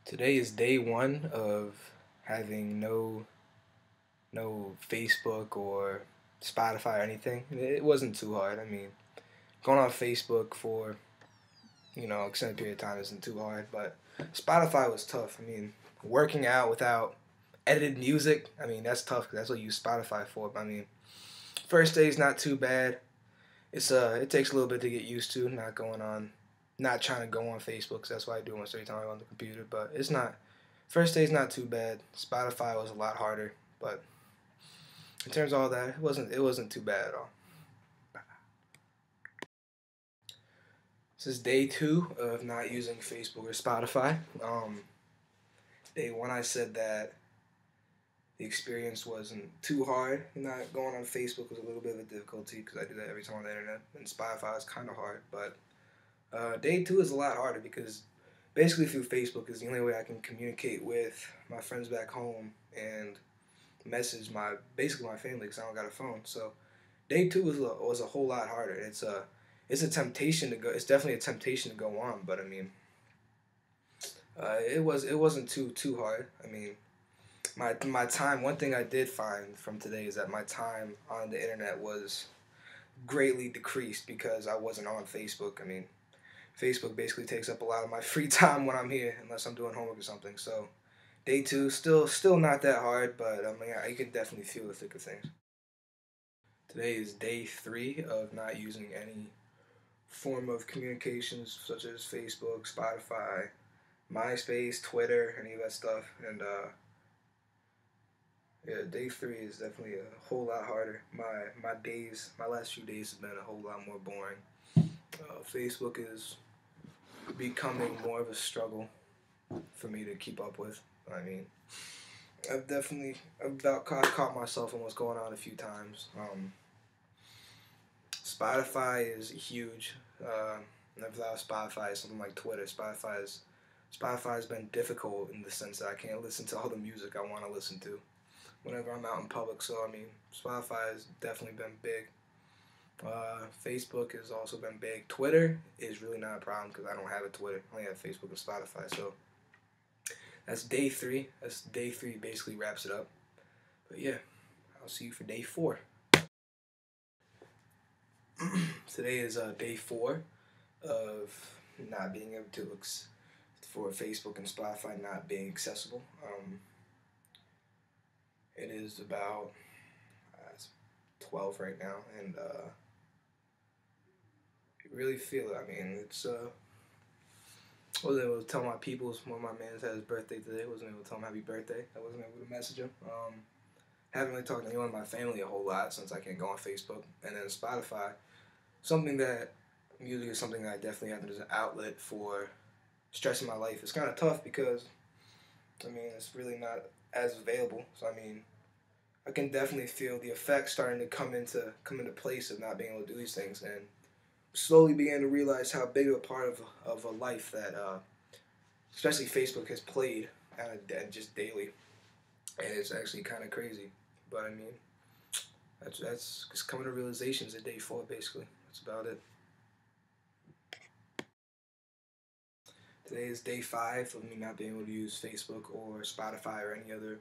Today is day one of having no Facebook or Spotify or anything. It wasn't too hard. I mean, going on Facebook for extended period of time isn't too hard, but Spotify was tough. I mean, working out without edited music. I mean, that's tough because that's what you use Spotify for. But I mean, first day's not too bad. It takes a little bit to get used to not trying to go on Facebook 'cause that's what I do almost every time I'm on the computer. But it's not first day's not too bad. Spotify was a lot harder, but in terms of all that, it wasn't too bad at all. This is day two of not using Facebook or Spotify. Day one, I said that the experience wasn't too hard. Not going on Facebook was a little bit of a difficulty because I do that every time on the internet, and Spotify is kind of hard. But day two is a lot harder because basically through Facebook is the only way I can communicate with my friends back home and message my family because I don't got a phone. So day two was a whole lot harder. It's a temptation to go. It's definitely a temptation to go on, but I mean, it wasn't too hard. I mean, my time. One thing I did find from today is that my time on the internet was greatly decreased because I wasn't on Facebook. I mean, Facebook basically takes up a lot of my free time when I'm here, unless I'm doing homework or something. So, day two still not that hard, but I mean, I can definitely feel the thick of things. Today is day three of not using any form of communications such as Facebook, Spotify, MySpace, Twitter, any of that stuff. And yeah, day three is definitely a whole lot harder. My last few days have been a whole lot more boring. Facebook is becoming more of a struggle for me to keep up with. I mean, I've about caught myself on what's going on a few times. Spotify is huge. Without Spotify, something like Twitter. Spotify's been difficult in the sense that I can't listen to all the music I want to listen to whenever I'm out in public. So I mean, Spotify has definitely been big. Facebook has also been big. Twitter is really not a problem because I don't have a Twitter. I only have Facebook and Spotify. So that's day three. That's day three. Basically wraps it up. But yeah, I'll see you for day four. Today is day four of not being able to for Facebook and Spotify not being accessible. It is about it's 12 right now, and you really feel it. I mean, I wasn't able to tell my peoples when my man had his birthday today. I wasn't able to tell him happy birthday. I wasn't able to message him. Haven't really talked to anyone in my family a whole lot since I can't go on Facebook. And then Spotify, something that music is something that I definitely have as an outlet for stress in my life. It's kind of tough because I mean it's really not as available. So I mean I can definitely feel the effects starting to come into place of not being able to do these things, and slowly began to realize how big of a part of a life that especially Facebook has played just daily, and it's actually kind of crazy. But I mean, that's just coming to realizations at day four. Basically, that's about it. Today is day five of me not being able to use Facebook or Spotify or any other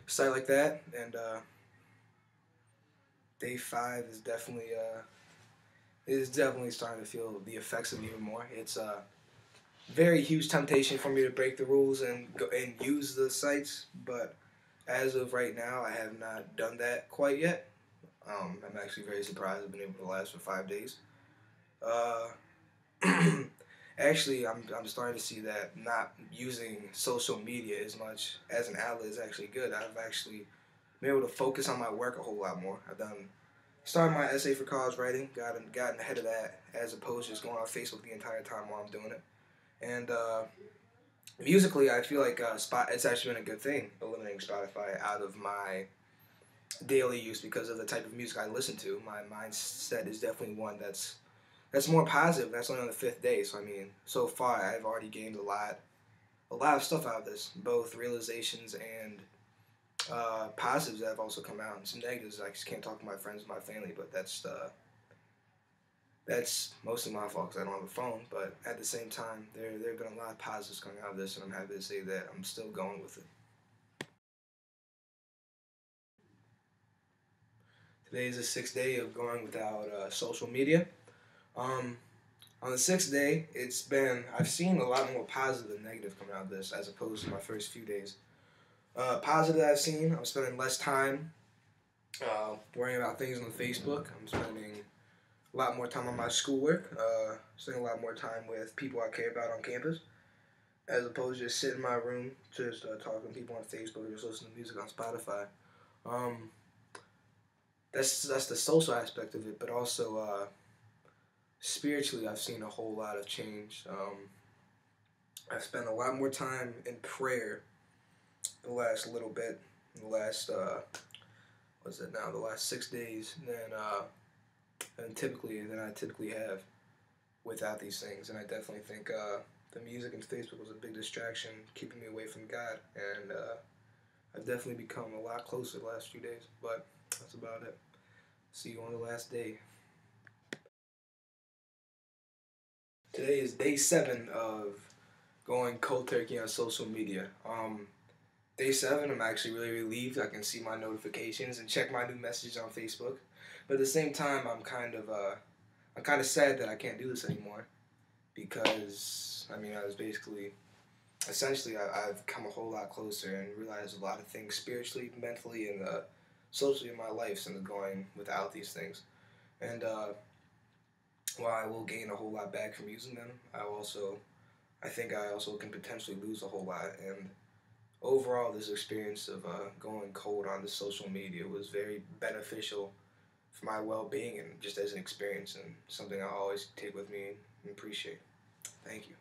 site like that, and day five is definitely starting to feel the effects of it even more. It's a very huge temptation for me to break the rules and go and use the sites, but as of right now, I have not done that quite yet. I'm actually very surprised I've been able to last for 5 days. Uh, Actually, I'm starting to see that not using social media as much as an outlet is actually good. I've actually been able to focus on my work a whole lot more. I've done started my essay for college writing, gotten ahead of that as opposed to just going on Facebook the entire time while I'm doing it. And musically, I feel like it's actually been a good thing eliminating Spotify out of my daily use because of the type of music I listen to. My mindset is definitely one that's more positive. That's only on the fifth day, so I mean, so far I've already gained a lot of stuff out of this, both realizations and positives that have also come out, and some negatives. I just can't talk to my friends and my family, but That's mostly my fault because I don't have a phone. But at the same time, there have been a lot of positives coming out of this, and I'm happy to say that I'm still going with it. Today is the sixth day of going without social media. Um, on the sixth day, I've seen a lot more positive than negative coming out of this as opposed to my first few days. Positive that I've seen, I'm spending less time worrying about things on Facebook. I'm spending a lot more time on my schoolwork, spending a lot more time with people I care about on campus, as opposed to just sitting in my room, just talking to people on Facebook or just listening to music on Spotify. Um, that's the social aspect of it, but also spiritually, I've seen a whole lot of change. I've spent a lot more time in prayer the last little bit, the last what's it now? The last 6 days than I typically have without these things. And I definitely think the music and Facebook was a big distraction, keeping me away from God. And I've definitely become a lot closer the last few days. But that's about it. See you on the last day. Today is day 7 of going cold turkey on social media. Day 7, I'm actually really relieved. I can see my notifications and check my new messages on Facebook. But at the same time, I'm kind of sad that I can't do this anymore because I mean I was essentially I've come a whole lot closer and realized a lot of things spiritually, mentally, and socially in my life since going without these things. And while I will gain a whole lot back from using them, I think I also can potentially lose a whole lot. And overall, this experience of going cold on the social media was very beneficial for my well-being and just as an experience and something I always take with me and appreciate. Thank you.